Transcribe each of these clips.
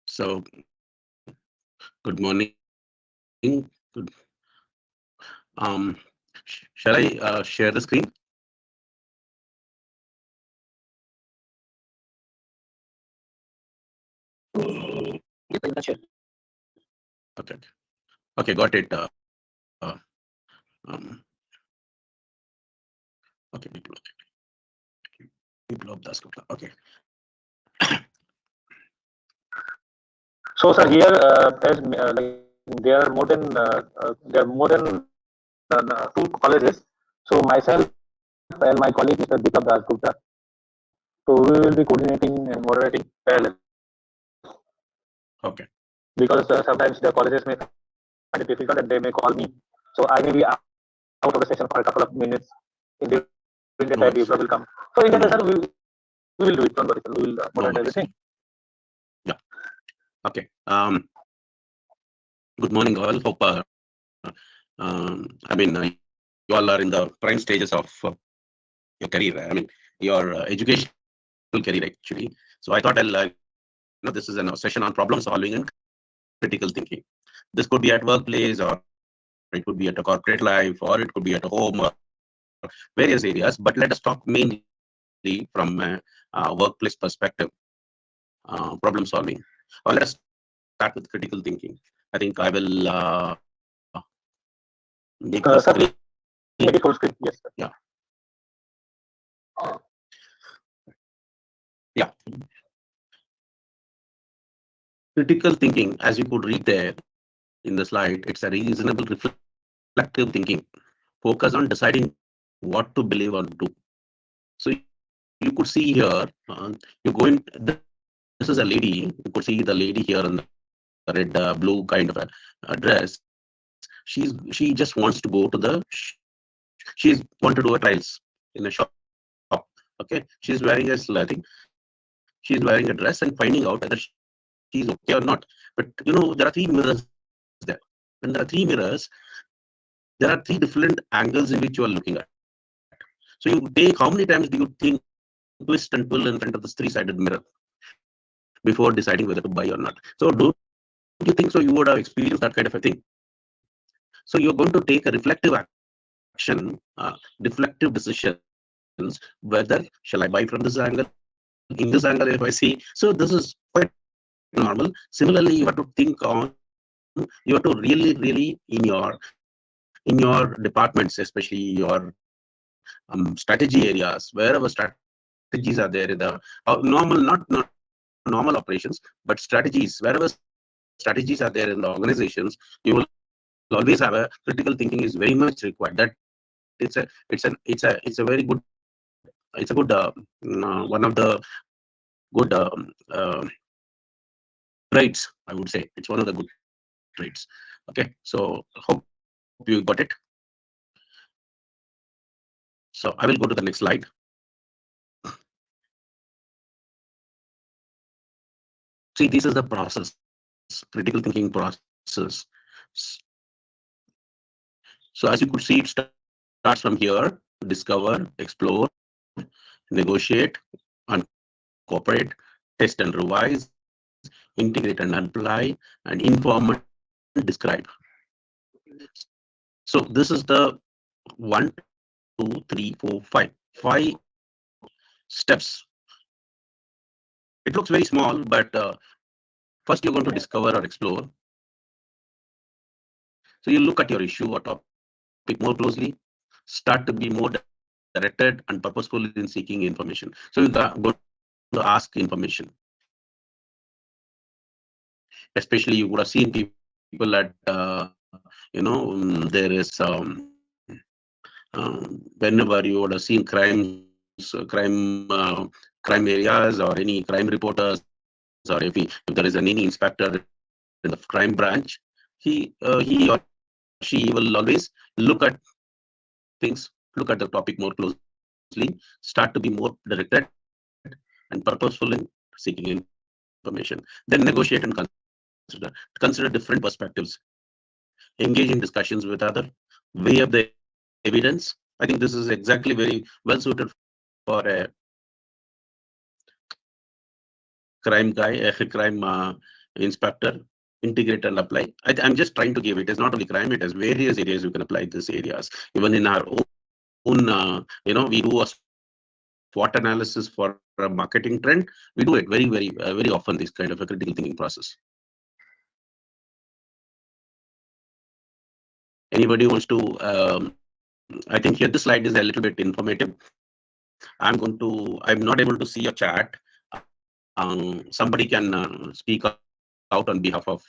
So, good morning. Good. Shall I share the screen? Okay. Okay, got it. Okay, people of the okay. So, sir, here there are more than two colleges. So, myself and my colleague, Mr. Deepak Dasgupta, so we will be coordinating and moderating parallel. Okay. Because sometimes the colleges may find it difficult and they may call me. So, I may be out of the session for a couple of minutes. In the time, Deepak will come. So, in that, sir, we will do it. Don't worry, sir. We will moderate everything. Yeah. Okay. Good morning, all. Hope I mean, you all are in the prime stages of your career. I mean, your educational career actually. So I thought I'll, this is a session on problem solving and critical thinking. This could be at workplace, or it could be at a corporate life, or it could be at a home, or various areas. But let us talk mainly from a workplace perspective, problem solving. Or let us start with critical thinking. I think I will make the screen. Full screen. Yes, sir. Yeah. Yeah. Critical thinking, as you could read there in the slide, it's a reasonable reflective thinking, focus on deciding what to believe or do. So you could see here, you go in. This is a lady. You could see the lady here in the red, blue kind of a dress. She just wants to go to the. She's want to do a trials in a shop. Okay, she's wearing a, I think she's wearing a dress and finding out whether she's okay or not. But there are three mirrors there. When there are three mirrors, there are three different angles in which you are looking at. So you take, how many times do you think, twist and pull in front of this three-sided mirror before deciding whether to buy or not? So do you think so? You would have experienced that kind of a thing. So you're going to take a reflective action, reflective decisions. Whether shall I buy from this angle, in this angle, if I see. So this is quite normal. Similarly, you have to think on. You have to really in your departments, especially your strategy areas, wherever strategies are there in the normal, not normal operations, but strategies, wherever strategies are there in the organizations, you will always have a critical thinking is very much required. That it's a very good, it's a good one of the good traits, I would say. It's one of the good traits. Okay, so hope you got it. So I will go to the next slide. See, this is the process, critical thinking process. So as you could see, it starts from here: discover, explore, negotiate, incorporate, test and revise, integrate and apply, and inform and describe. So this is the 1, 2, 3, 4, 5 steps. It looks very small, but first you're going to discover or explore. So you look at your issue or topic more closely, start to be more directed and purposeful in seeking information. So you go to ask information. Especially you would have seen people at there is whenever you would have seen crime areas or any crime reporters, or if there is any inspector in the crime branch, he or she will always look at things, look at the topic more closely, start to be more directed and purposeful in seeking information. Then negotiate and consider different perspectives, engage in discussions with other, weigh up the evidence, I think this is exactly very well suited for a crime guy, a crime inspector. Integrate and apply. I'm just trying to give it is not only crime, it has various areas you can apply these areas. Even in our own, we do a SWOT analysis for a marketing trend. We do it very often, this kind of a critical thinking process. Anybody wants to, I think here this slide is a little bit informative. I'm not able to see your chat. Somebody can speak out on behalf of,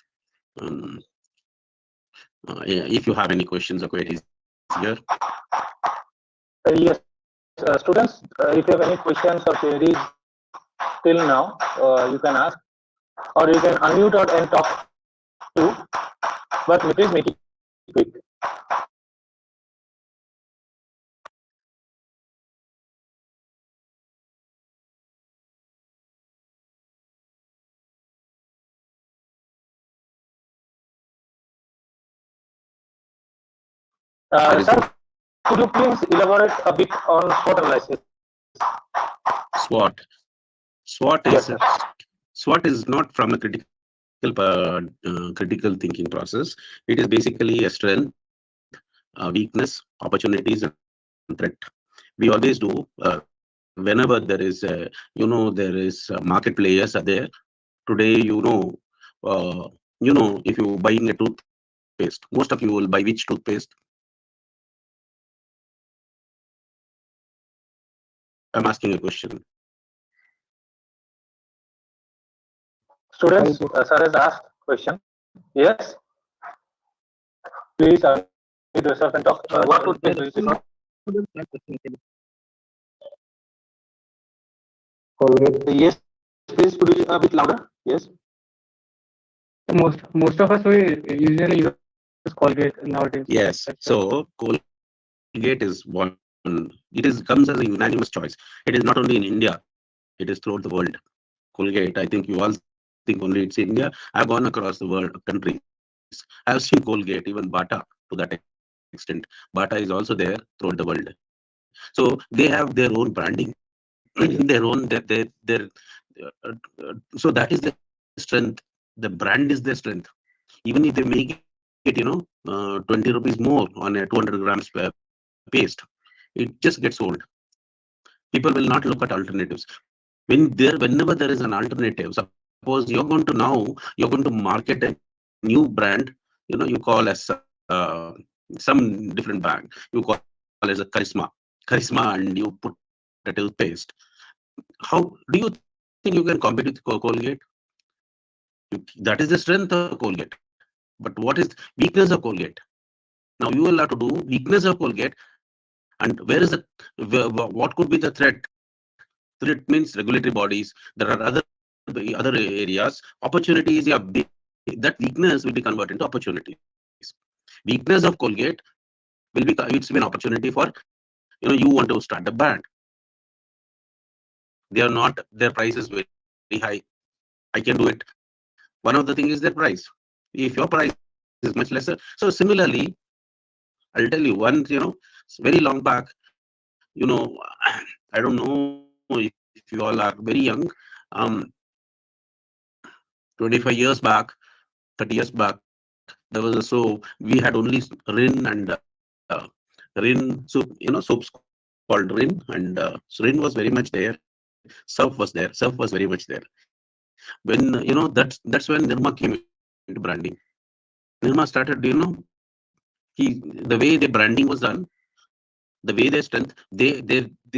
um, if you have any questions or queries here. Yes, students, if you have any questions or queries till now, you can ask, or you can unmute out and talk to, but please make it quick. Sir, could you please elaborate a bit on SWOT analysis? SWOT. SWOT Yes, is sir. SWOT is not from a critical thinking process. It is basically a strength, weakness, opportunities, and threat. We always do whenever there is there is market players are there. Today, if you buying a toothpaste, most of you will buy which toothpaste? I'm asking a question. Students, sir has asked question. Yes, please unmute yourself and talk. What toothpaste do you prefer? Colgate. Yes, please. Could you a bit louder? Yes. Most of us we usually use Colgate nowadays. Yes. So Colgate is one. It is comes as a unanimous choice. It is not only in India. It is throughout the world. Colgate. I think you all think only it's India. I've gone across the world countries. I've seen Colgate, even Bata to that extent. Bata is also there throughout the world. So they have their own branding, their own so that is the strength. The brand is their strength. Even if they make it, 20 rupees more on a 200 grams paste, it just gets sold. People will not look at alternatives. Whenever there is an alternative, suppose you're going to market a new brand, you call as some different brand, you call as a charisma and you put a toothpaste. How do you think you can compete with Colgate? That is the strength of Colgate. But what is weakness of Colgate? Now you will have to do weakness of Colgate, and where is what could be the threat? Threat means regulatory bodies. There are other areas. Opportunities, yeah, that weakness will be converted into opportunities. Weakness of Colgate it's an opportunity for you want to start a brand. Their price is very high. I can do it. One of the thing is their price. If your price is much lesser, so similarly, I'll tell you once, very long back, I don't know if you all are very young. Um, 25 years back, 30 years back, there was we had only Rin and Rin soup, soaps called Rin, and so Rin was very much there. Surf was there. Surf was very much there. When that's when Nirma came into branding. Nirma started, the way the branding was done, the way their strength, they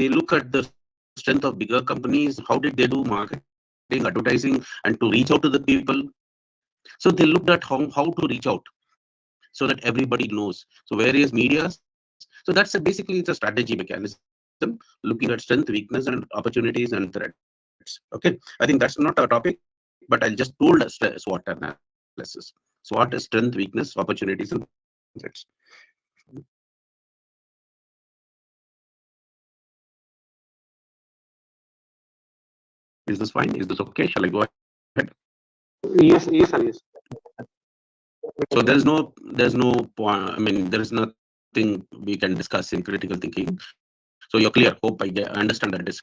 look at the strength of bigger companies. How did they do marketing, advertising, and to reach out to the people? So they looked at how to reach out so that everybody knows. So various medias. So that's basically it's a strategy mechanism, looking at strength, weakness, and opportunities and threats. Okay, I think that's not our topic, but I'll just told us SWOT analysis. SWOT is strength, weakness, opportunities, and threats. Is this fine? Is this okay? Shall I go ahead? Yes, yes, sir. Yes. So there's no point. I mean, there is nothing something we can discuss in critical thinking. So you're clear. Hope I understand that is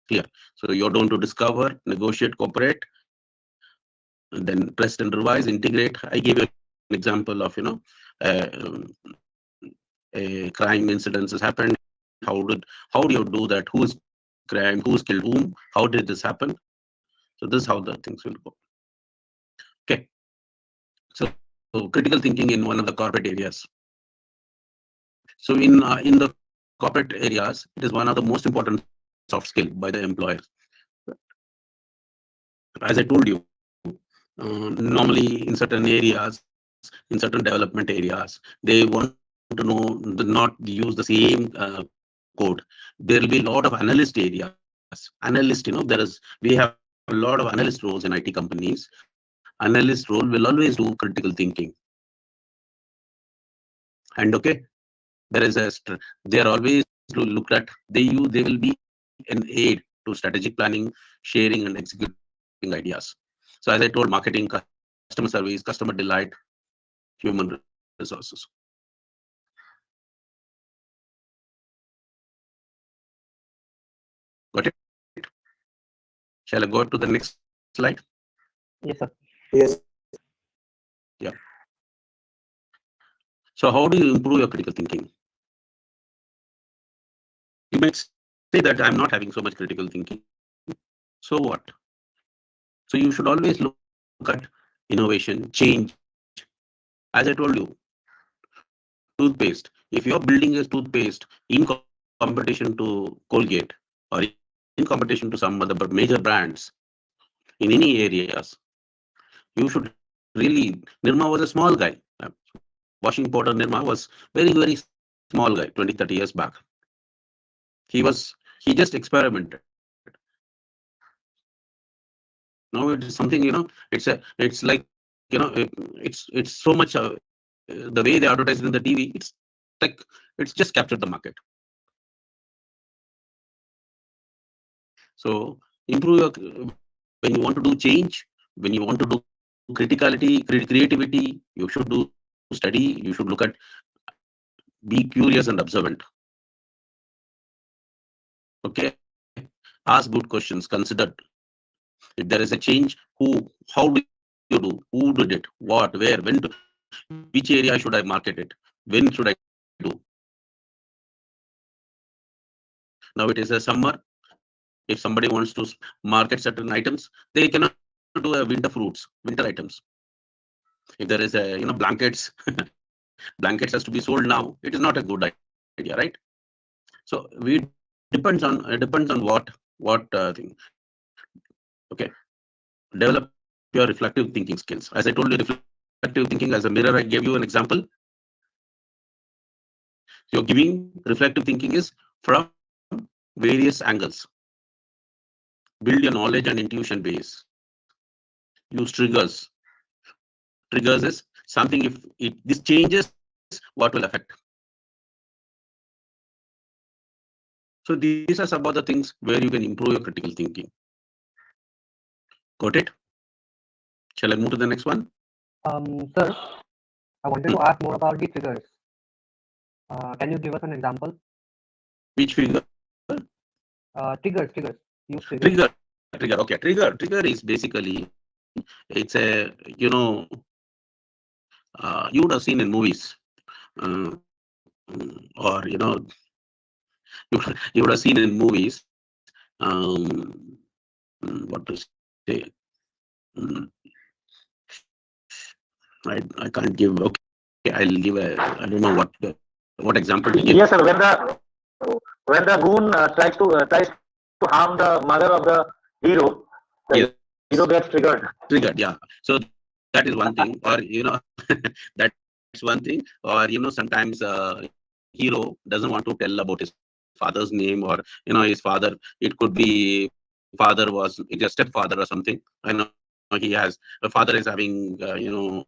clear. So you're going to discover, negotiate, cooperate, and then test and revise, integrate. I gave you an example of a crime incident has happened. How do you do that? Who is crime? Who's killed whom? How did this happen? So this is how the things will go. Okay. So critical thinking in one of the corporate areas. So in the corporate areas, it is one of the most important soft skill by the employers. As I told you, normally in certain areas, in certain development areas, they want to know not use the same code. There will be a lot of analyst areas. Analyst, we have a lot of analyst roles in IT companies. Analyst role will always do critical thinking. And okay, there is they are always looked at. They will be an aid to strategic planning, sharing, and executing ideas. So as I told, marketing, customer service, customer delight, human resources. Got it? Shall I go to the next slide? Yes, sir. Yes. Yeah. So how do you improve your critical thinking? You might say that I'm not having so much critical thinking. So what? So you should always look at innovation, change. As I told you, toothpaste. If you're building a toothpaste in competition to Colgate or in competition to some other major brands in any areas, you should really. Nirma was a small guy. Washing powder Nirma was very small guy 20-30 years back. He just experimented. Now it is something, it's like, it's so much, the way they advertise in the TV, like it's just captured the market. So improve when you want to do change, when you want to do creativity, you should do study, you should look at, be curious and observant. Okay, ask good questions, consider if there is a change, how do you do, who did it, what, where, when, which area should I market it, when should I do. Now it is a summer. If somebody wants to market certain items, they cannot do a winter items. If there is a blankets, blankets has to be sold now, it is not a good idea, right? So we depends on what thing. Okay, develop your reflective thinking skills. As I told you, reflective thinking as a mirror. I gave you an example. You're giving reflective thinking is from various angles. Build your knowledge and intuition base. Use triggers. Triggers is something, if this changes, what will affect. So these are some of the things where you can improve your critical thinking. Got it? Shall I move to the next one? Sir, I wanted to ask more about the triggers. Can you give us an example? Which figure? Triggers. Use triggers. Trigger. Okay, trigger is basically, it's a, you would have seen in movies, uh, or you would have seen in movies, what to say. Mm, I can't give. Okay, I'll give a. I don't know what example to give. Yes, sir. When the goon tries to harm the mother of the hero, the Yes. hero gets triggered. Triggered. Yeah. So that is one thing, or that's one thing, or sometimes hero doesn't want to tell about his father's name, or his father. It could be father was it's a stepfather or something. I know the father is having two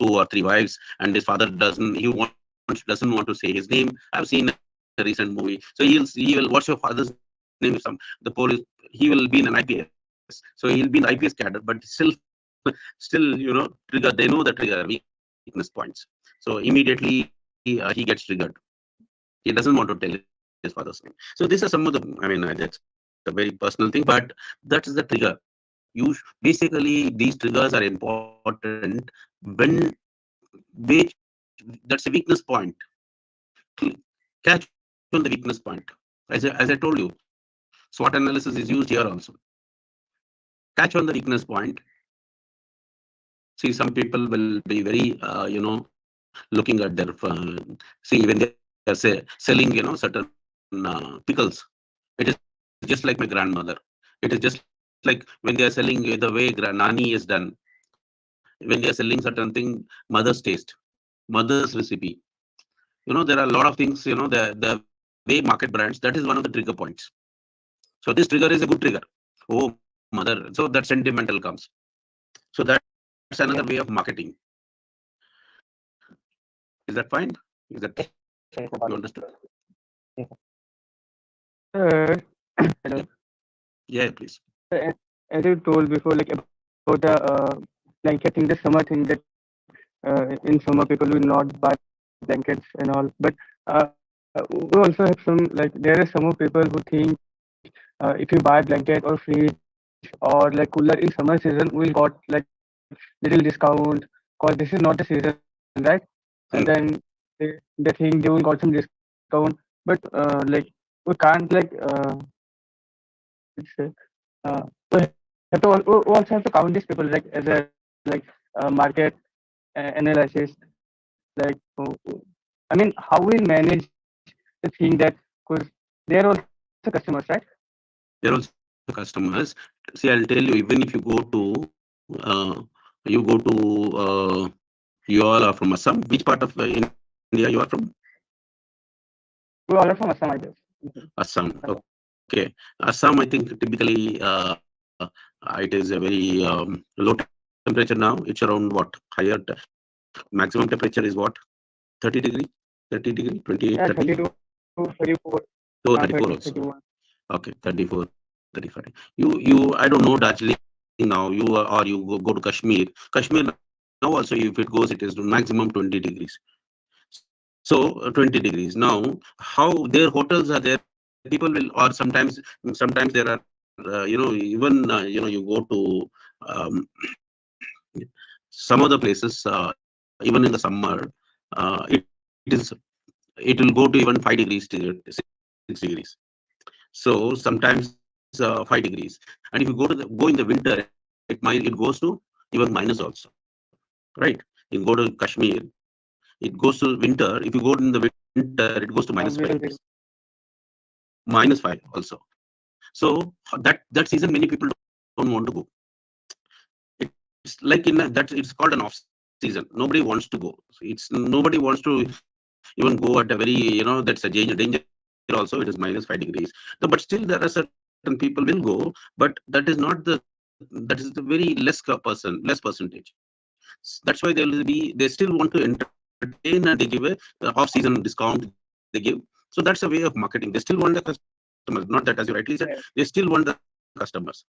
or three wives, and his father doesn't want to say his name. I've seen a recent movie. So he'll what's your father's name? If the police, he will be in an IPS. So he'll be in the IPS cadre, but still trigger. They know the trigger weakness points. So immediately he gets triggered. He doesn't want to tell his father's name. So these are some of the, I mean, that's a very personal thing, but that is the trigger. Basically, these triggers are important when which that's a weakness point. Catch on the weakness point. As I told you, SWOT analysis is used here also. Catch on the weakness point. See, some people will be very, looking at their, see, when they are selling, certain pickles, it is just like my grandmother. It is just like when they are selling the way Nani is done. When they are selling certain thing, mother's taste, mother's recipe. There are a lot of things, the way market brands, that is one of the trigger points. So this trigger is a good trigger. Oh, mother. So that sentimental comes. So that's another way of marketing. Yeah. Is that fine? Is that you Yes, understood? sir, it's about it. Yes, sir. Uh, hello. Yeah, please. Uh, As you told before, like about the blanket thing, the summer thing that in summer people will not buy blankets and all. But we also have some, like there are some of people who think if you buy blanket or fridge or like cooler in summer season, we'll got like little discount because this is not the season, right? And then Hmm. they think they will got some discount. But like we can't like it's we have to we also have to count these people like as a market analysis. Like I mean, how we manage the thing that because they are also customers, right? They're also customers. See, I'll tell you, even if you all are from Assam. Which part of India you are from? We order from Assam, I guess. Mhm. Assam. Assam. Okay. Assam, I think typically it is a very low temperature now. It's around what? Higher. Maximum temperature is what? 30 degree? 30 degree? 28, 30? Yeah, 32, 34, Oh, 34 30, also. 31. Okay, 34, 35. I don't know Darjeeling now. You go to Kashmir. Kashmir now also, if it goes, it is to maximum 20 degrees. So 20 degrees. Now, how their hotels are there? People will, or sometimes there are, even you go to um, some other places, even in the summer, it will go to even 5 degrees to 6 degrees. So sometimes 5 degrees. And if you go in the winter, it goes to even minus also, right? You go to Kashmir, it goes to winter. If you go in the winter, it goes to minus 5 degrees, We will be minus 5 also. So that season, many people don't want to go. It's like it's called an off season. Nobody wants to go. Nobody wants to even go at a very, that's a danger also. It is minus 5 degrees. No, but still there are certain people will go, but that is the very less percentage. That's why they still want to entertain, and they give a off-season discount they give. So that's a way of marketing. They still want the customers. Not that, as you rightly said, they still want the there. customers.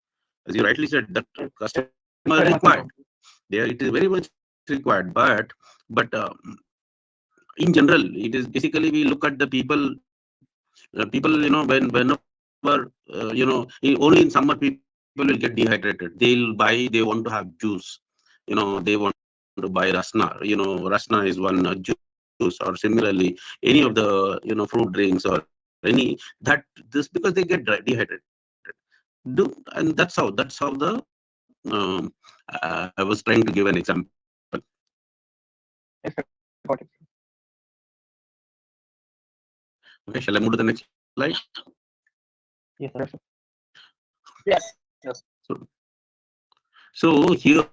As you rightly said, that customer is required. It's There, very it much is very important. much required. But in general, it is basically we look at the people. Whenever only in summer people will get dehydrated. They want to have juice. They want to buy rasna. Rasna is one juice, or similarly any of the fruit Yes. drinks or any that this because they get dehydrated. And that's how the I was trying to give an example. Yes, sir, got it. Okay, shall I move to the next slide? Yes, sir. Yes, sir. Yes. Yes. So, here,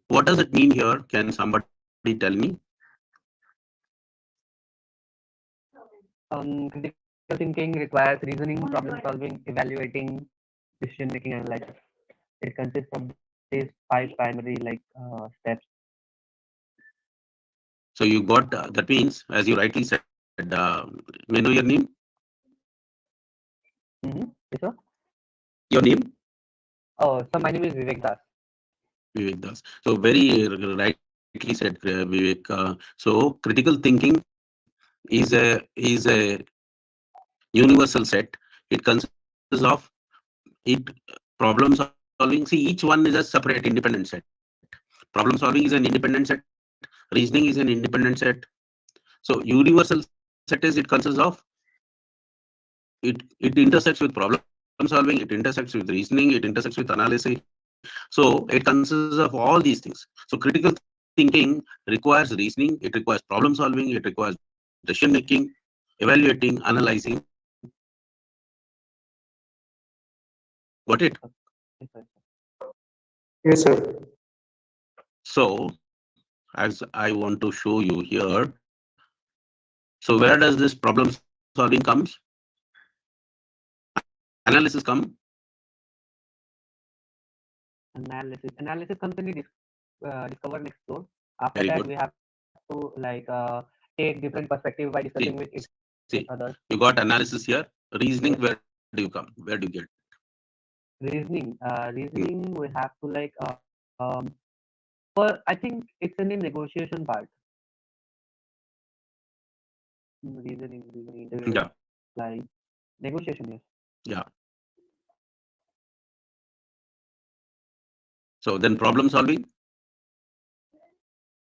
what does it mean here? Can somebody tell me? Critical thinking requires reasoning, problem solving, evaluating, decision making, and analysis. It consists of these five primary steps. So you got that means, as you rightly said, may I know your name? Yes, sir. Your name, Oh, so my name is Vivek Das. Vivek Das. So very rightly said, Vivek. So critical thinking is a universal set. It consists of it problem solving. See, each one is a separate independent set. Problem solving is an independent set. Reasoning is an independent set. So universal set is it consists of it intersects with problem solving, it intersects with reasoning, it intersects with analysis. So it consists of all these things. So critical thinking requires reasoning, it requires problem solving, it requires decision making, evaluating, analyzing. Got it? Yes, sir. Yes, sir. So as I want to show you here, so where does this problem solving comes? Analysis come. Analysis comes in the discover and explore. After Very that, good. we have to take different perspective by discussing with See, each other. you got analysis here. Reasoning, where do you come? Where do you get? Reasoning, we have to for I think it's in the negotiation part. Reasoning, interview Yeah, reply, negotiation. Yes. yeah. So then problem solving,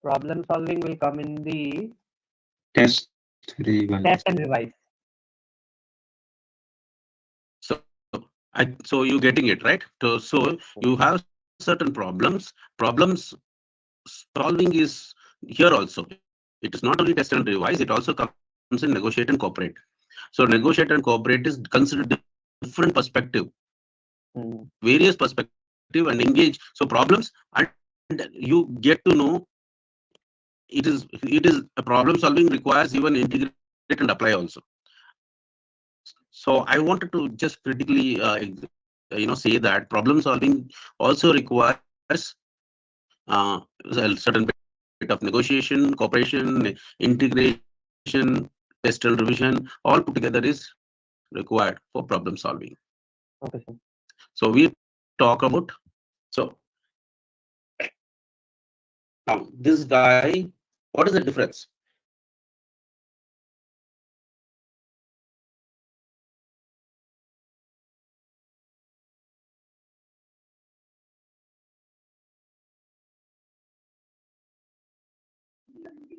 Problem solving will come in the Test revise. test and revise. so you getting it right. So you have certain problems solving is here also. It is not only test and revise, it also comes in negotiate and cooperate. So negotiate and cooperate is considered different perspective, Mm. various perspective, and engage. So problems, and you get to know it is a problem solving requires even integrate and apply also. So I wanted to just critically say that problem solving also requires a certain bit of negotiation, cooperation, integration, test and revision, all put together is required for problem solving. Okay, sir. So we talk about, so now this guy, what is the difference?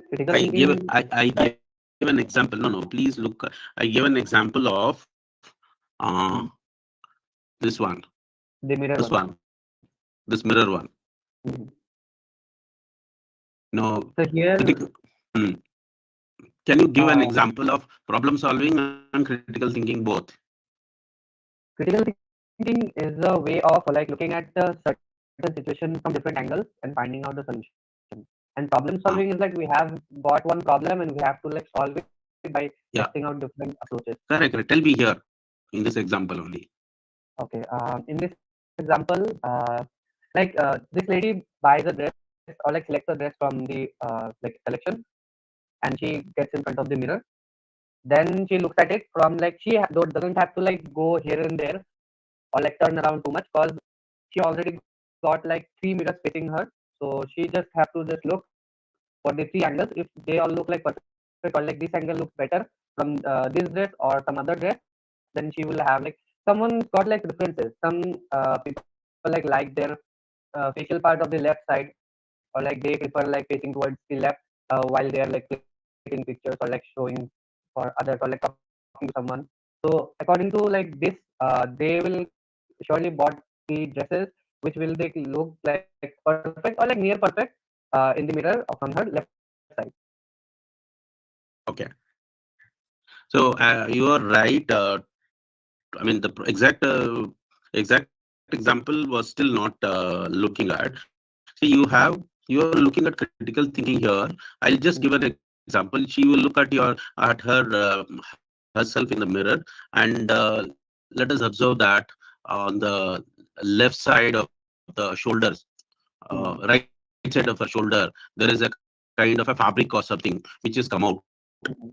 Critical thinking, I gave an example. No, please look. I gave an example of uh mm, this one, the mirror this one. one, this mirror one. Mhm. No, So here, hmm. Can you give an uh, example of problem solving and critical thinking both? critical thinking is a way of looking at a certain situation from different angles and finding out the solution. And problem solving is Uh, we have got one problem and we have to solve it by testing out yeah, different approaches. correct. Tell me here in this example only. Okay. In this example, this lady buys a dress or selects a dress from the selection, and she gets in front of the mirror. Then she looks at it from doesn't have to go here and there or turn around too much because she already got three mirrors facing her. So she just have to just look for the three angles. If they all look perfect or this angle looks better from this dress or some other dress, then she will have someone's got preferences. Some people like their facial part of the left side, or they prefer facing towards the left while they are clicking pictures or showing for others or talking to someone. So according to this, they will surely bought the dresses which will they look perfect or near perfect in the mirror from her left side. Okay. So you are right. I mean, the exact example was still not looking at. See, you are looking at critical thinking here. I'll just give an example. She will look at her herself in the mirror, and let us observe that on the left side of the shoulders, right side of her shoulder, there is a kind of a fabric or something which is come out.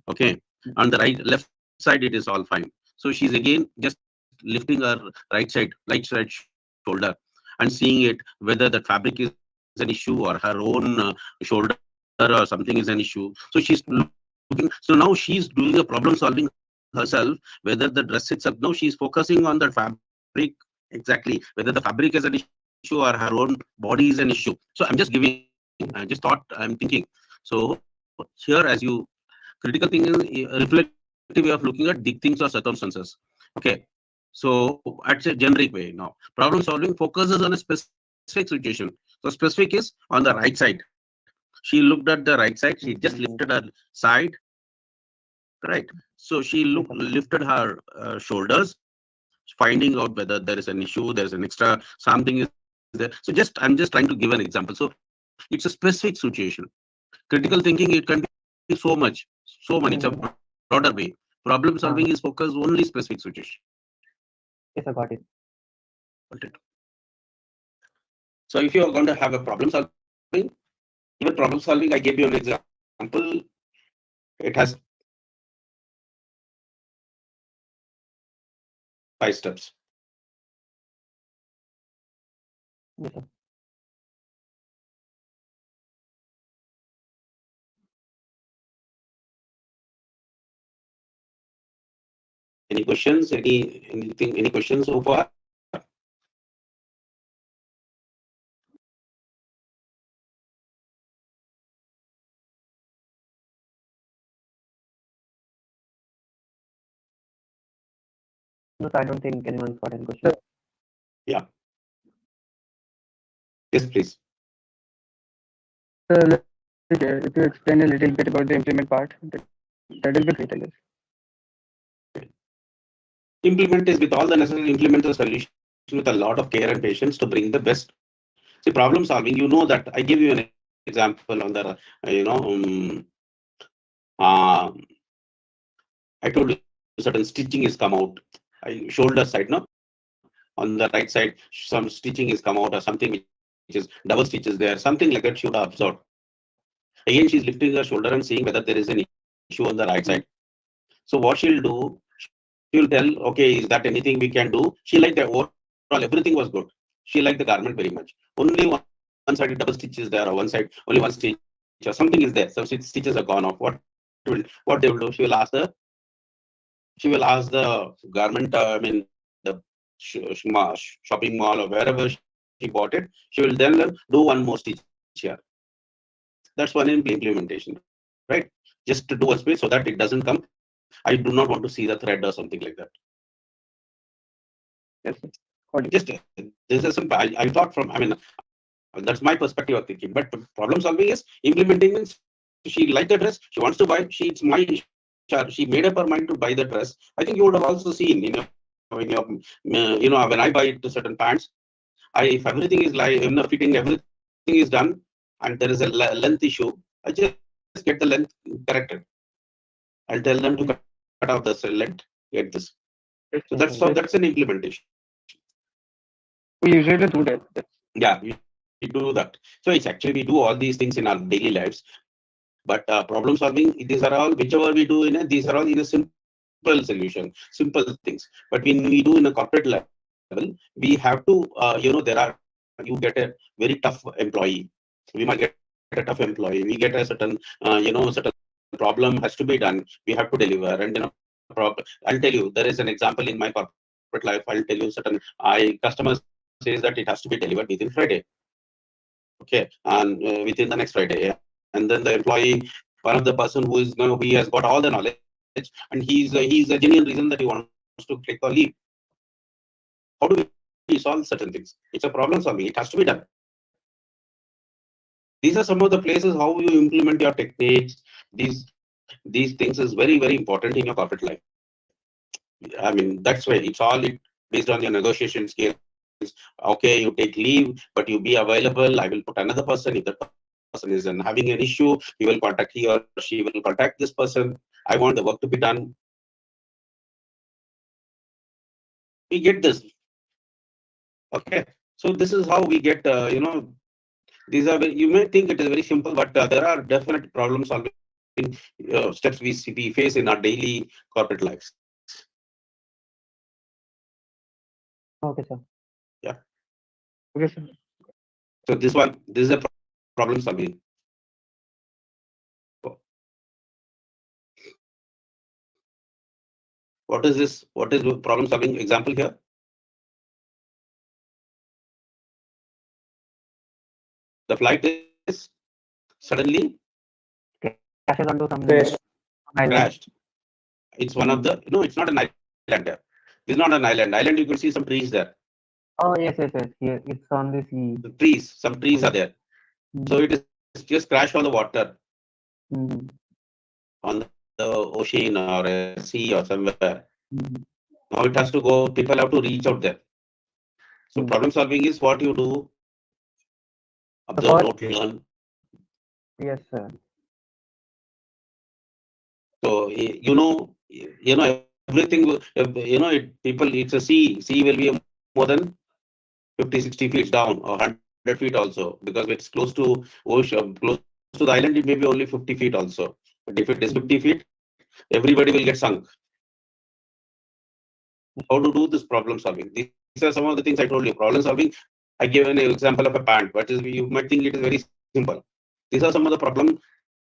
Okay, Mhm. on the left side it is all fine. So she's again just lifting her right side shoulder and seeing it whether that fabric is an issue or her own shoulder or something is an issue. So she's looking at it. So now she's doing a problem solving herself, whether the dress itself, now she's focusing on the fabric exactly, whether the fabric is an issue or her own body is an issue. So I'm just giving, I just thought, I'm thinking. So here, as you, critical thinking is a reflective way of looking at big things or circumstances. Okay. So that's a generic way now. Problem solving focuses on a specific situation. So specific is on the right side. She looked at the right side. She just lifted her side, right? So she Yes, sir. lifted her shoulders, finding out whether there is an issue, there is an extra something is there. So I'm just trying to give an example. So it's a specific situation. Critical thinking, it can be so much, so many. It's a broader way. Mm-hmm. Problem solving is focused only specific situation. Yes, I got it. Got it. So if you are going to have a problem solving, even problem solving, I gave you an example. It has 5 steps. Yes, sir. Any questions? Anything? Any questions so far? No, sir, I don't think anyone's got any question. Yeah. Yes, please. If you explain a little bit about the implement part, that will be great, I guess. Implement is with all the necessary implement the solution with a lot of care and patience to bring the best. See, problem solving, you know that I give you an example on the, uh, I told you certain stitching is come out. Shoulder side, no? On the right side, some stitching is come out or something which is double stitches there, something like that she would have observed. Again, she's lifting her shoulder and seeing whether there is an issue on the right side. So what she'll do, she'll tell, okay, is that anything we can do? She liked the overall, everything was good. She liked the garment very much. Only one side double stitch is there, or one side only one stitch, or something is there. Some stitches are gone off. What they will do? She will ask the garment, I mean the shopping mall or wherever she bought it. She will then do one more stitch here. That's one implementation, right? Just to do one space so that it doesn't come. I do not want to see the thread or something like that. Yes, sir. Got it. Just this is simple. I thought from, I mean, that's my perspective of thinking. But problem solving is implementing means she liked the dress, she wants to buy. She made up her mind to buy the dress. I think you would have also seen in your, when I buy it to certain pants, if everything is like, fitting, everything is done, and there is a length issue, I just get the length corrected. I'll tell them to cut off this length, get this. So that's Yes, how, Yes, that's sir. an Yes. implementation. we usually do that. Yeah, we do that. So it's actually we do all these things in our daily lives. But problem solving, these are all whichever we do in it. These are all in a simple solution, simple things. But when we do in a corporate level, we have to, you get a very tough employee. We might get a tough employee. We get a certain, certain problem has to be done. We have to deliver, and then I'll tell you there is an example in my corporate life. I'll tell you certain. Customer says that it has to be delivered within Friday. Okay, and within the next Friday, and then the employee, one of the person who is now he has got all the knowledge, and he's a genuine reason that he wants to take a leave. How do we solve certain things? It's a problem solving. It has to be done. These are some of the places how you implement your techniques. These things is very important in your corporate life. I mean, that's why it's all based on your negotiation skills. Okay, you take leave, but you be available. I will put another person. If that person is having an issue, he will contact, he or she will contact this person. I want the work to be done. We get this. Okay. So this is how we get, these are very, you may think it is very simple, but there are definite problem solving steps we face in our daily corporate lives. Okay, sir. Yeah. Okay, sir. So this is a problem solving. What is this? What is problem solving example here? The flight is suddenly Crashes onto some Yes. island. crashed. It's one of the, no, it's not an island there. It's not an island. Island, you could see some trees there. Oh yes, yes, yes. Here it's on the sea. The trees, some trees are there. So it is just crashed on the water, Mm-hmm. on the ocean or a sea or somewhere. Mm-hmm. Now it has to go, people have to reach out there. So Mm. problem solving is what you do, So observe, first, note, learn. yes, sir. So everything. People. It's a sea. Sea will be more than 50, 60 feet down or 100 feet also, because it's close to ocean, close to the island. It may be only 50 feet also. But if it is 50 Mm-hmm. feet, everybody will get sunk. How to do this problem solving? These are some of the things I told you. Problem solving. I gave an example of a pant, but you might think it is very simple. These are some of the problem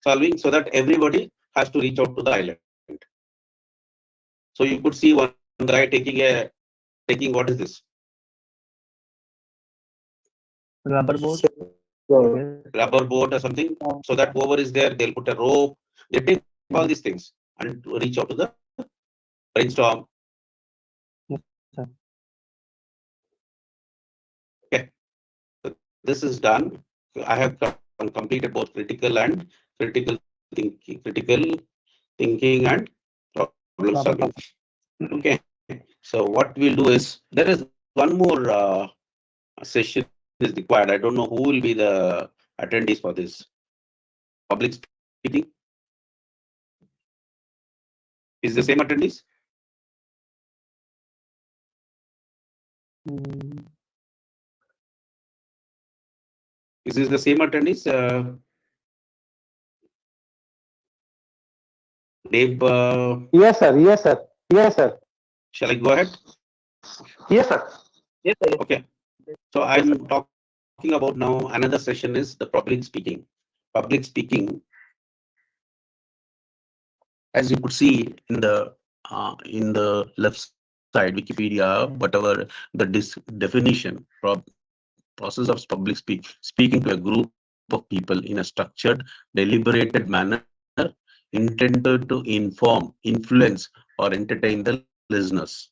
solving so that everybody has to reach out to the island. So you could see one guy taking what is this? Rubber boat, I Sure. guess. Rubber boat or something. So that whoever is there, they'll put a rope. They take all these things and reach out to the brainstorm. Yes, sir. Okay, so this is done. I have completed both critical and critical thinking and problem solving. Problem solving. Okay. So what we'll do is, there is one more session is required. I don't know who will be the attendees for this. Public speaking is the same attendees. Mm. Is this the same attendees? Dave, Yes, sir. Yes, sir. Yes, sir. shall I go ahead? Yes, sir. Yes, sir. Okay. So Yes, I'm sir. talking about now. Another session is the public speaking. Public speaking, as you could see in the left side, Wikipedia, whatever the definition, process of public speaking to a group of people in a structured, deliberated manner intended to inform, influence, or entertain the listeners.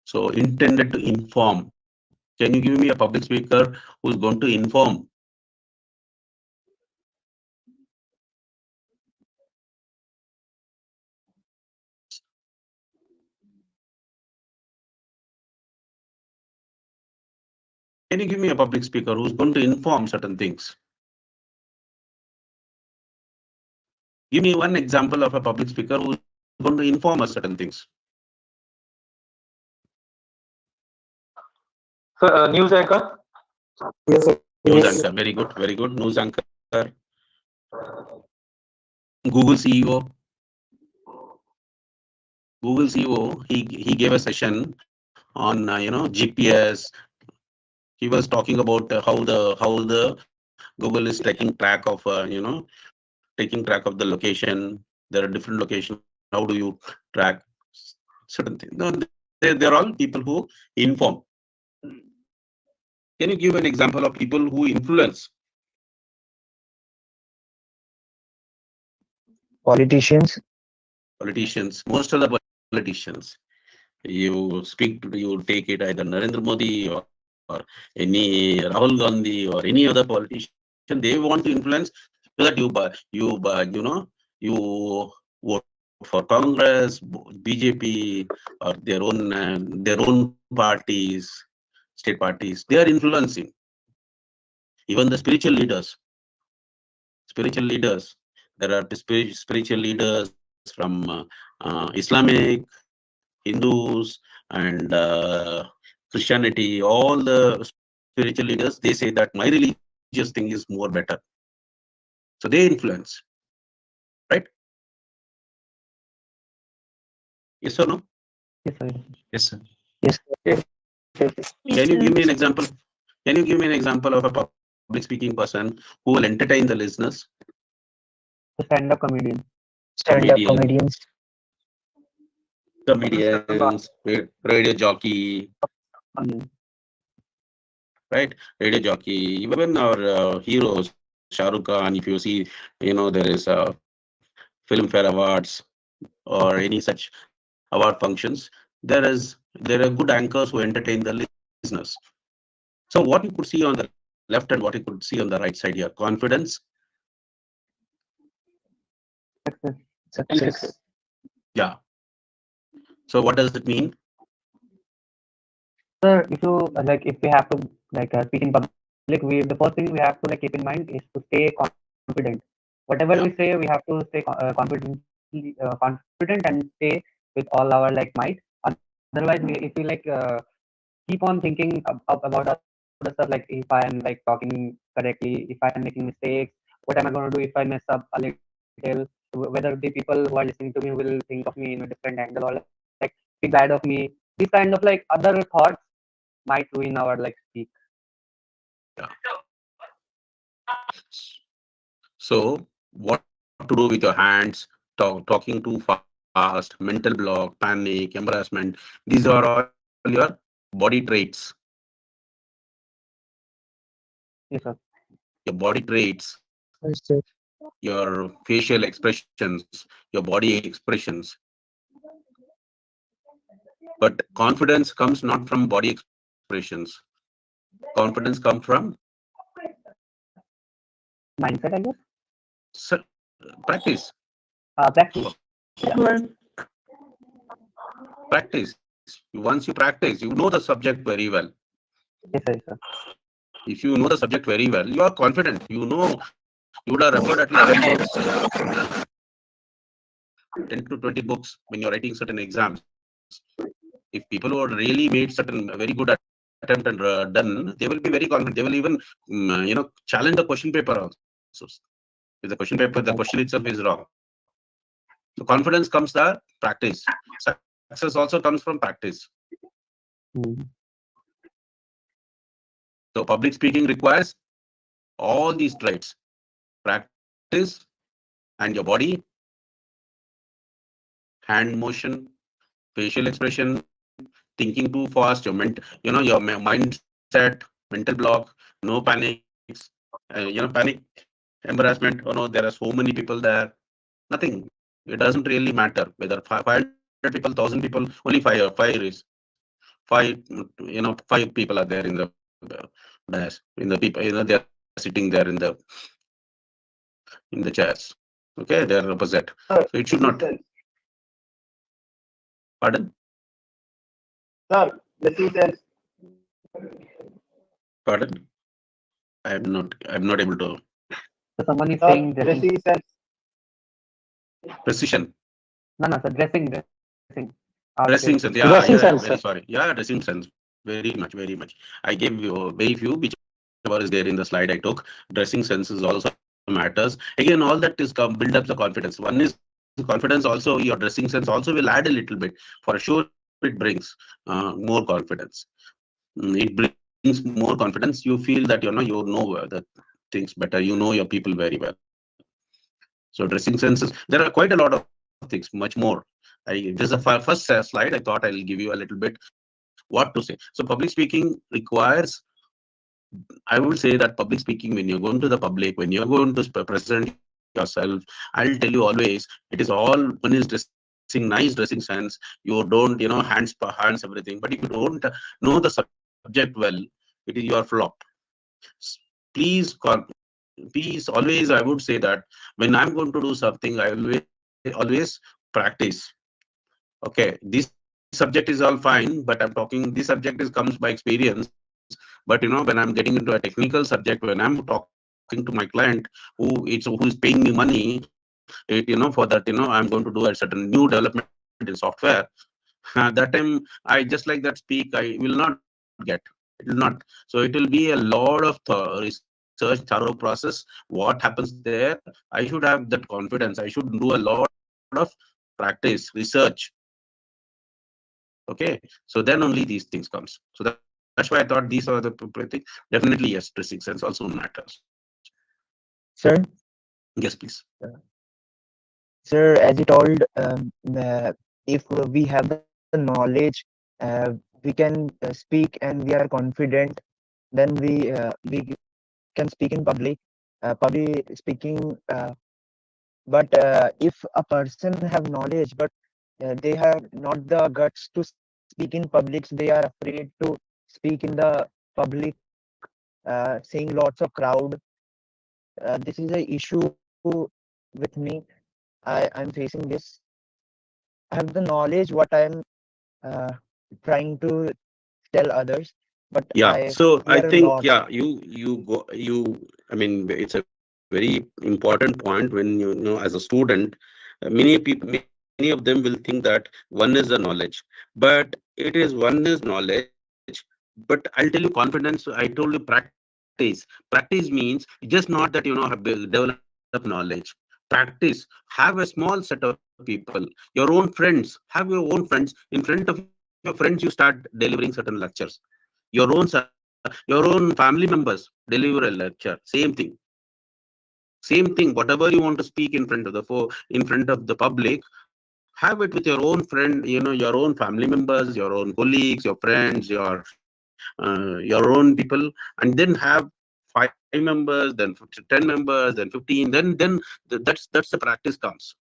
So intended to inform. Can you give me a public speaker who's going to inform? Can you give me a public speaker who's going to inform certain things? Give me one example of a public speaker who's going to inform us certain things. Sir, news anchor. Yes, sir. News Yes. anchor. Very good. Very good. News anchor. Google CEO. Google CEO. He gave a session on GPS. He was talking about how the Google is taking track of taking track of the location. There are different locations. How do you track certain things? No, they're all people who inform. Can you give an example of people who influence? Politicians. Politicians, most of the politicians. You take it either Narendra Modi or any Rahul Gandhi or any other politician. They want to influence so that you vote for Congress, BJP, or their own parties, state parties. They are influencing. Even the spiritual leaders. Spiritual leaders. There are the spiritual leaders from Islamic, Hindus, and Christianity. All the spiritual leaders, they say that my religious thing is more better. So they influence, right? Yes or no? Yes, sir. Yes, sir. Yes. Yes. Yes. Can you give me an example? Can you give me an example of a public speaking person who will entertain the listeners? The stand-up comedian. stand-up comedian, comedians. comedians, radio jockey, Mm. right? Radio jockey, even our heroes, Shah Rukh Khan. If you see, there is Filmfare Awards or any such award functions. There are good anchors who entertain the listeners. So what you could see on the left and what you could see on the right side here: confidence, And Success. success. yeah. So what does it mean? Sir, if you if we have to speak in public, the first thing we have to keep in mind is to stay confident. Whatever Yeah, we say, we have to stay confident and stay with all our might. Otherwise, if we keep on thinking about other stuff, if I am talking correctly, if I am making mistakes, what am I going to do if I mess up a little? Whether the people who are listening to me will think of me in a different angle or think bad of me. These kind of other thoughts might ruin our speak. yeah. So what to do with your hands? Talking too fast, mental block, panic, embarrassment. These are all your body traits. Yes, sir. Your body traits, Yes, sir. your facial expressions, your body expressions. But confidence comes not from body expressions. Confidence comes from Mindset, I guess. practice. Practice. Yeah. Well, Practice. Once you practice, you know the subject very well. Yes, sir. Yes, sir. If you know the subject very well, you are confident. You would have referred at least 10 books, 10 to 20 books when you're writing certain exams. If people who have really made certain very good attempt and done, they will be very confident. They will even, challenge the question paper also. If the question paper, the question itself is wrong. So confidence comes the practice. Success also comes from practice. Mm. So public speaking requires all these traits: practice and your body, hand motion, facial expression, thinking too fast, your mindset, mental block, no panics, panic, embarrassment. Oh no, there are so many people there. Nothing. It doesn't really matter whether 500 people, 1,000 people, only five people are there in the dais, in the people, they are sitting there in the chairs. Okay, they are opposite. So it should not. Pardon? Sir, the two says, Pardon? I'm not able to. So someone is sir, saying the dressing. C says, Precision. No, no, sir. Dressing. Dressing sense. Yeah, dressing yeah, sense, very sir. sorry. Yeah, dressing sense. Very much, very much. I gave you very few, whichever is there in the slide I took. Dressing sense is also matters. Again, all that is build up the confidence. One is confidence also, your dressing sense also will add a little bit. For sure, it brings more confidence. It brings more confidence. You feel that you know the things better. You know your people very well. So dressing senses, there are quite a lot of things, much more. This is the first slide. I thought I'll give you a little bit what to say. So public speaking requires, I would say that public speaking, when you're going to the public, when you're going to present yourself, I'll tell you always, it is all, one is dressing nice dressing sense. You don't, hands everything. But if you don't know the subject well, you are flopped. Please, please, always, I would say that when I'm going to do something, I will always practice. Okay, this subject is all fine, but I'm talking, this subject is comes by experience. But when I'm getting into a technical subject, when I'm talking to my client who is paying me money, for that, I'm going to do a certain new development in software. That time, I just like that speak, I will not get. It will not. So it will be a lot of research, thorough process. What happens there? I should have that confidence. I should do a lot of practice, research. Okay, so then only these things comes. So that's why I thought these are the thing. Definitely, yes, dressing sense also matters. Sir, Yes, please. Sir, as you told, if we have the knowledge, we can speak and we are confident, then we can speak in public speaking. But if a person have knowledge, but they have not the guts to speak in public, so they are afraid to speak in the public, seeing lots of crowd. This is a issue with me. I'm facing this. I have the knowledge what I'm uh, trying to tell others, but Yeah, I so I fear a think, lot. yeah, I mean, it's a very important point when you know, as a student, many of them will think that one is the knowledge, but it is one is knowledge. But I'll tell you confidence. I told you practice. Practice means just not that have develop knowledge. Practice. Have a small set of people, your own friends. Have your own friends in front of your friends. You start delivering certain lectures. Your your own family members deliver a lecture. Same thing. Whatever you want to speak in front of in front of the public, have it with your own friend. Your own family members, your own colleagues, your friends, your own people, and then have 5 members, then 10 members, then 15. That's the practice comes.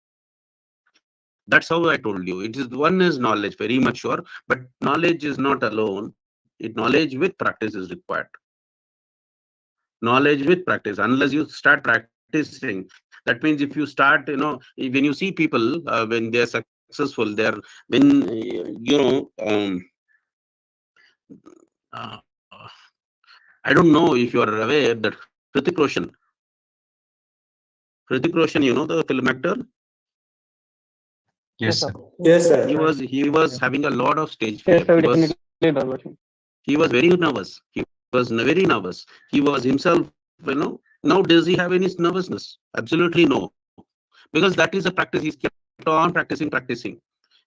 That's how I told you. It is one is knowledge, very much sure, but knowledge is not alone. Knowledge with practice is required. Knowledge with practice. Unless you start practicing, that means if you start, when you see people when they are successful, they are when uh, I don't know if you are aware that Hrithik Roshan, the film actor, Yes, Yes, sir. sir. Yes, That's sir. right. he was having a lot of stage fear. Yes, sir. We definitely love watching. He was very nervous. He was very nervous. He was himself, Now, does he have any nervousness? Absolutely no. Because that is a practice. He's kept on practicing.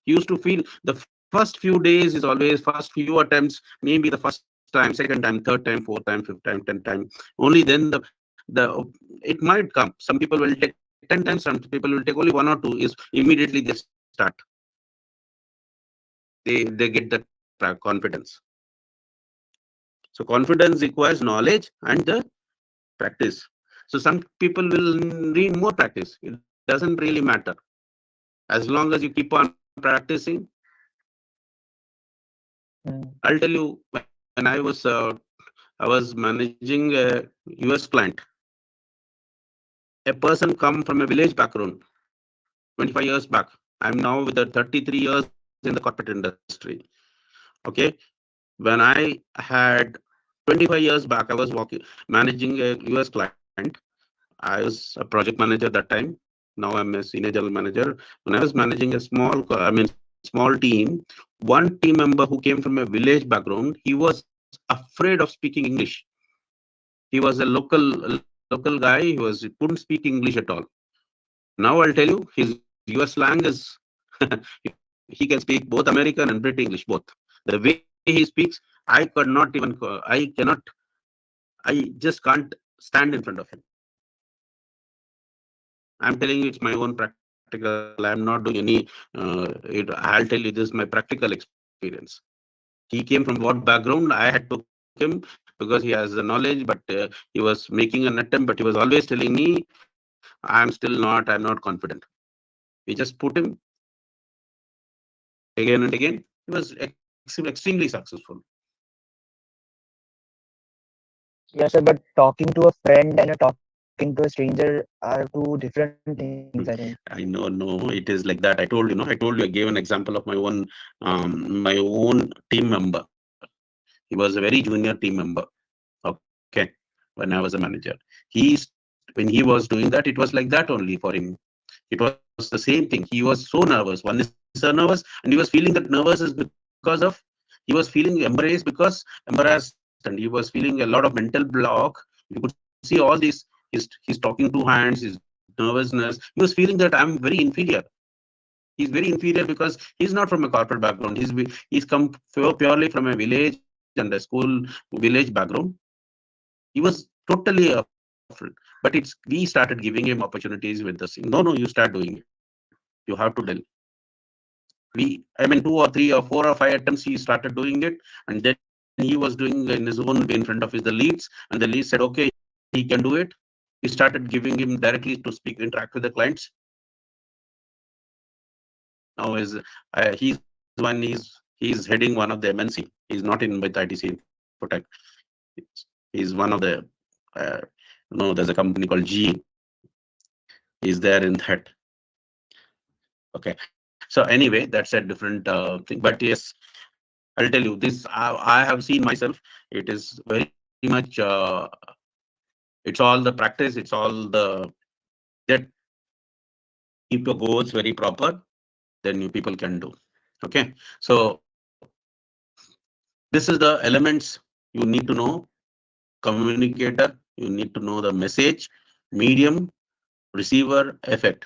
He used to feel the first few days is always first few attempts, maybe the first time, second time, third time, fourth time, fifth time, 10th time. Only then the it might come. Some people will take 10 times, some people will take only one or two. Is immediately they start. They get that confidence. So confidence requires knowledge and the practice. So some people will need more practice. It doesn't really matter. As long as you keep on practicing. Mm. I'll tell you, when I was managing a US client. A person come from a village background, 25 years back. I'm now with 33 years in the corporate industry. Okay. When I had 25 years back, I was managing a US client. I was a project manager that time. Now I'm a senior general manager. When I was managing a small team, one team member who came from a village background, he was afraid of speaking English. He was a local guy. He couldn't speak English at all. Now I'll tell you, his US slang is he can speak both American and British English both. The way he speaks, I could not even I just can't stand in front of him. I'm telling you, it's my own practical. I'm not doing any. I'll tell you, this is my practical experience. He came from what background? I had took him because he has the knowledge, but he was making an attempt, but he was always telling me, I'm still not. I'm not confident. We just put him again and again. He was extremely successful. Yes, sir, but talking to a friend and talking to a stranger are two different things, I think. I know, no, it is like that. I told you, no, I told you. I gave an example of my own team member. He was a very junior team member. Okay, when I was a manager, when he was doing that, it was like that only for him. It was the same thing. He was so nervous. One is so nervous, and he was feeling that nervous is because he was feeling embarrassed, and he was feeling a lot of mental block. You could see all these. He's talking two hands, his nervousness. He was feeling that I'm very inferior. He's very inferior because he's not from a corporate background. He's come purely from a village and a school village background. He was totally afraid. But we started giving him opportunities with this. No, you start doing it. You have to tell. I mean, 2 or 3 or 4 or 5 attempts he started doing it, and then he was doing in his own way in front of his the leads, and the leads said, okay, he can do it. He started giving him directly to speak, interact with the clients. Now he's heading one of the MNC. He's not in with ITC Infotech. He's one of the uh, there's a company called G. He's there in that. Okay. So anyway, that's a different thing. But yes, I'll tell you this. I have seen myself. It is very much. It's all the practice. It's all the that keep your goals very proper. Then you people can do. Okay. So this is the elements you need to know. Communicator. You need to know the message, medium, receiver, effect.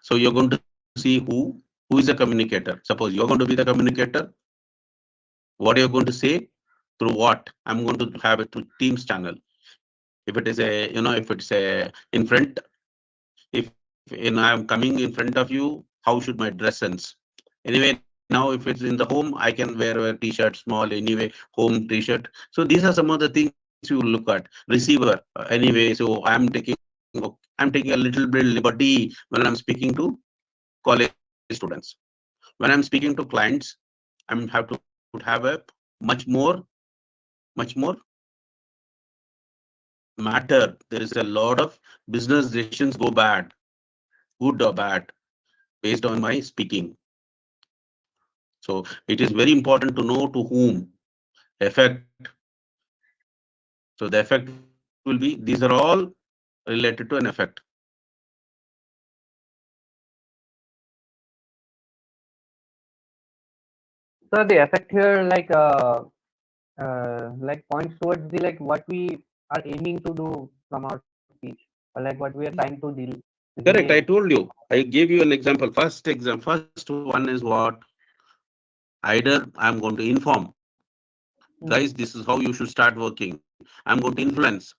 So you're going to see who is a communicator. Suppose you're going to be the communicator. What you're going to say through what? I'm going to have it through Teams channel. If it is a, if it's a in front, if I'm coming in front of you, how should my dress sense? Anyway, now if it's in the home, I can wear a t-shirt, small anyway, home t-shirt. So these are some of the things you look at. Receiver, anyway. So I'm taking a little bit liberty when I'm speaking to college students. When I'm speaking to clients, I'm have to have a much more matter. There is a lot of business decisions go bad, good or bad, based on my speaking. So it is very important to know to whom effect. So the effect will be, these are all related to an effect. So the effect here, points towards the what we are aiming to do from our speech, or what we are trying to deal. Correct. I told you. I gave you an example. First one is what? Either I'm going to inform, guys, this is how you should start working. I'm going to influence.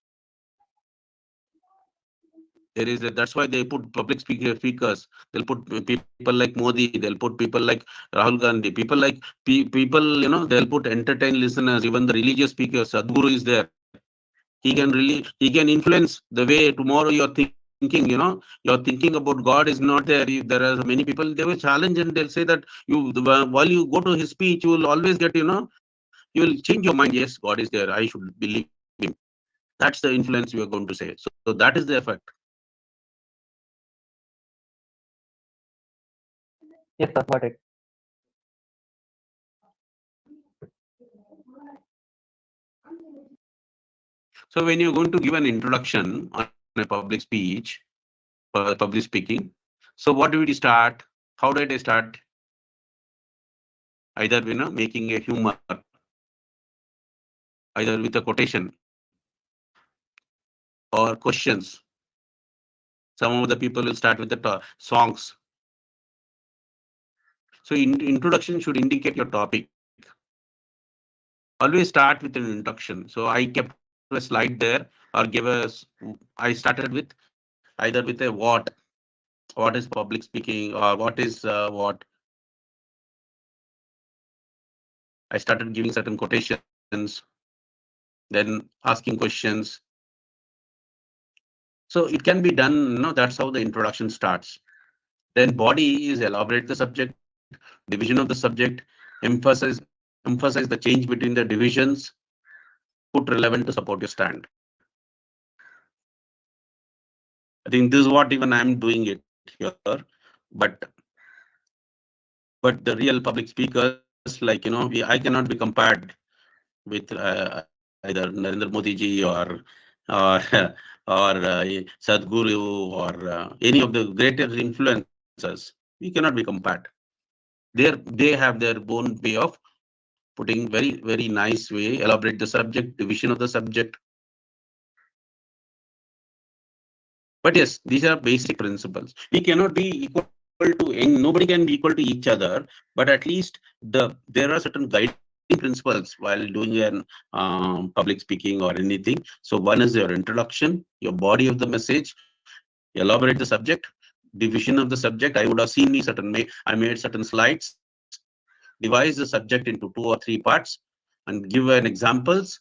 That's why they put public speakers. They'll put people like Modi. They'll put people like Rahul Gandhi. People like people. They'll put entertain listeners. Even the religious speakers. Sadhguru is there. He can influence the way tomorrow you're thinking. You're thinking about God is not there. There are many people. They will challenge and they'll say that while you go to his speech, you will always get. You will change your mind. Yes, God is there. I should believe him. That's the influence we are going to say. So that is the effect. Yes, sir, got it. So when you're going to give an introduction on a public speech or public speaking, so what do we start? How did I start? Either making a humor, either with a quotation or questions. Some of the people will start with the songs. So introduction should indicate your topic. Always start with an introduction. So I kept a slide there or I started with either with a what is public speaking or what is what. I started giving certain quotations, then asking questions. So it can be done, that's how the introduction starts. Then body is elaborate the subject, division of the subject, emphasize the change between the divisions, put relevant to support your stand. I think this is what even I'm doing it here, but the real public speakers, I cannot be compared with either Narendra Modi ji or or Sadhguru or any of the greater influencers. We cannot be compared. They have their own way of putting very nice way, elaborate the subject, division of the subject. But yes, these are basic principles. We cannot be equal to nobody can be equal to each other, but at least there are certain guiding principles while doing an public speaking or anything. So one is your introduction, your body of the message, elaborate the subject, division of the subject, I would have seen me certain I made certain slides, divide the subject into 2 or 3 parts, and give an examples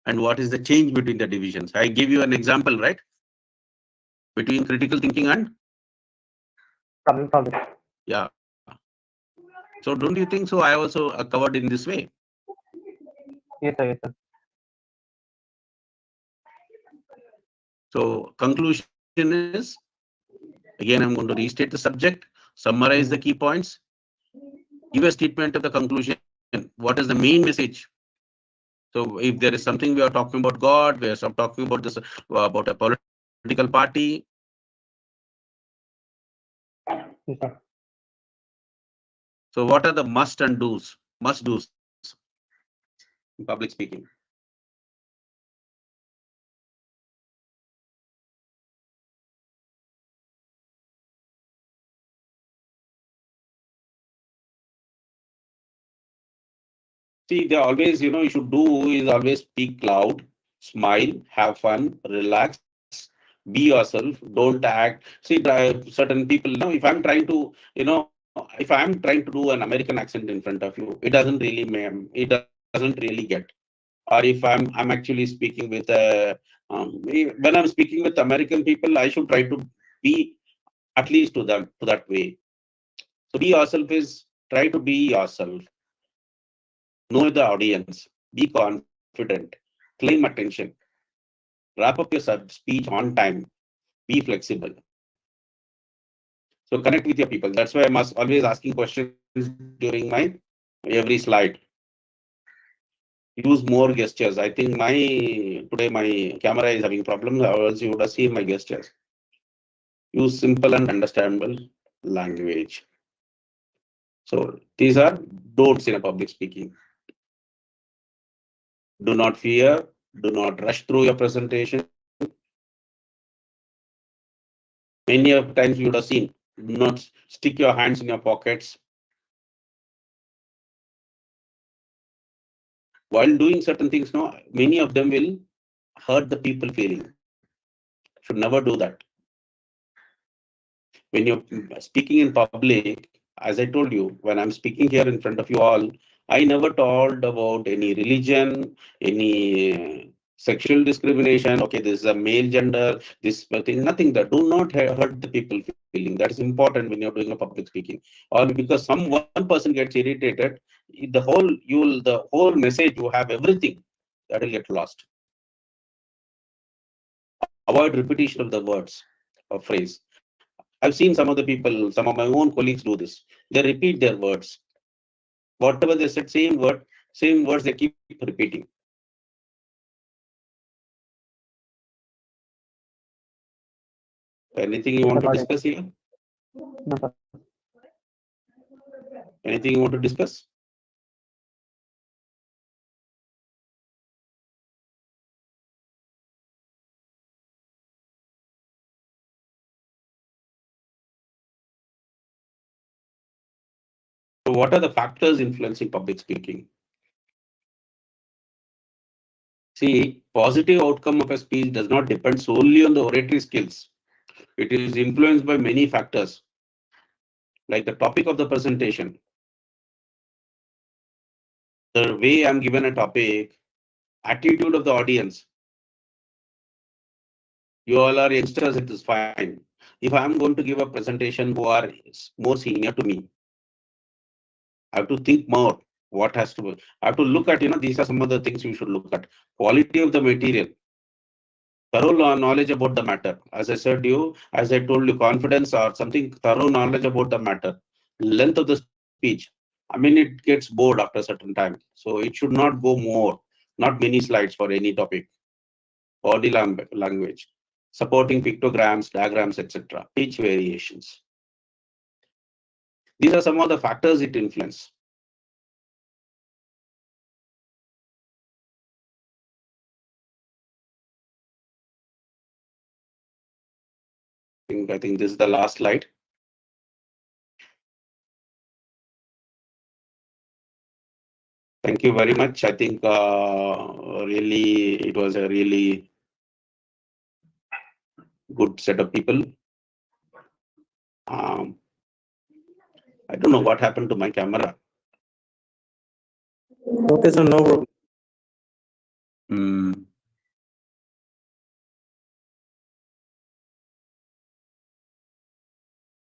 and what is the change between the divisions. I give you an example, right? Between critical thinking and Problem. yeah. So don't you think so? I also covered in this way. Yes, sir. Yes, sir. So conclusion is, again, I'm going to restate the subject, summarize the key points, give a statement of the conclusion. What is the main message? So if there is something we are talking about God, we are talking about this about a political party. Yes, sir. So what are the must and do's? Must do's in public speaking. See, they always, you should do is always speak loud, smile, have fun, relax, be yourself, don't act. See, certain people, if I'm trying to, if I'm trying to do an American accent in front of you, it doesn't really get. Or if I'm actually speaking with when I'm speaking with American people, I should try to be at least to them to that way. So be yourself is try to be yourself. Know the audience. Be confident. Claim attention. Wrap up your speech on time. Be flexible. So connect with your people. That's why I'm always asking questions during my every slide. Use more gestures. I think today my camera is having problems, or else you would have seen my gestures. Use simple and understandable language. So these are don'ts in a public speaking. Do not fear. Do not rush through your presentation. Many of times you would have seen, do not stick your hands in your pockets. While doing certain things, no, many of them will hurt the people feeling. Should never do that. When you're speaking in public, as I told you, when I'm speaking here in front of you all, I never told about any religion, any sexual discrimination. Okay, this is a male gender, this thing, nothing. That do not hurt the people feeling. That is important when you're doing a public speaking. Or because one person gets irritated, the whole message you have everything that will get lost. Avoid repetition of the words or phrase. I've seen some of the people, some of my own colleagues do this. They repeat their words. Whatever they said, same words they keep repeating. Anything you want to discuss here? No, sir. Anything you want to discuss? So what are the factors influencing public speaking? See, positive outcome of a speech does not depend solely on the oratory skills. It is influenced by many factors, like the topic of the presentation, the way I'm given a topic, attitude of the audience. You all are youngsters, it is fine. If I'm going to give a presentation who are more senior to me, I have to think more. What has to be? I have to look at, these are some of the things you should look at. Quality of the material, thorough knowledge about the matter. As I told you, confidence or something, thorough knowledge about the matter. Length of the speech. I mean, it gets bored after a certain time. So it should not go more, not many slides for any topic. Body language, supporting pictograms, diagrams, etc. Pitch variations. These are some of the factors it influence. I think this is the last slide. Thank you very much. I think really it was a really good set of people. I don't know what happened to my camera. Okay, sir, no problem. Hmm.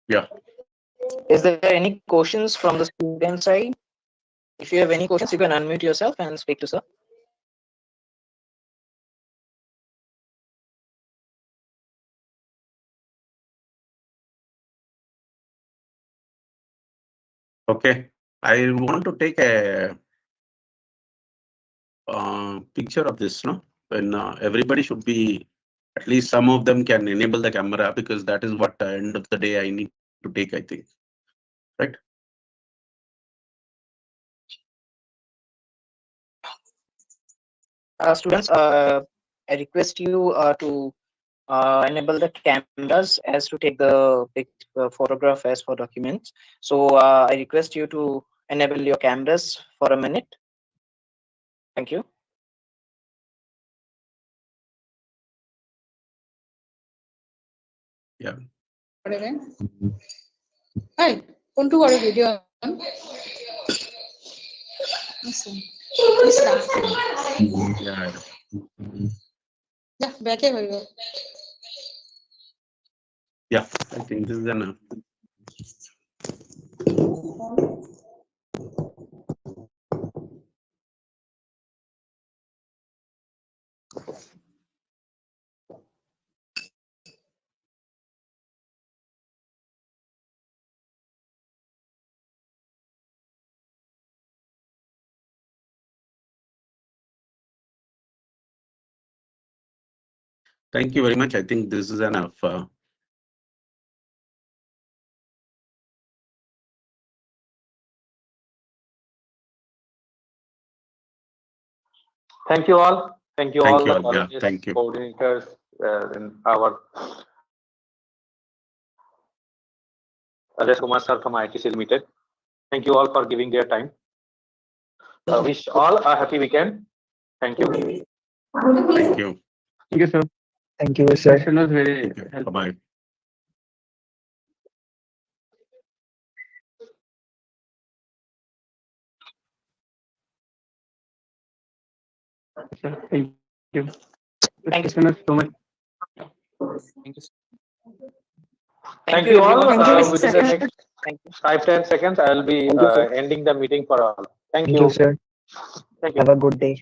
Yeah. Is there any questions from the student side? If you have any questions, you can unmute yourself and speak to sir. Okay. I want to take a picture of this, no? When everybody should be, at least some of them can enable the camera, because that is what end of the day I need to take, I think. Right? Students, I request you to enable the cameras as to take the photograph as for documents. So I request you to enable your cameras for a minute. Thank you. Yeah. Hi, কোনটো কৰে video on Yeah. যা ব্যাকে হৈ গ'ল Yeah. I think this is enough. Thank you very much. I think this is enough. Thank you all. Thank you Thank all you the all. Yeah, colleges, thank you. coordinators in our Narendra Kumar sir from ITC Limited. Thank you all for giving their time. Wish all a happy weekend. Thank you. Thank you. Thank you, sir. Thank you, sir. Session was very Thank you. helpful. Bye-bye. Sir, thank you. Thank you. Session was so much. Thank you. Thank you all. everyone. Thank you, Within the sir. next Thank you. 5-10 seconds, I will be Thank you, sir. ending the meeting for all. Thank Thank you. you, sir. Thank you. Have a good day.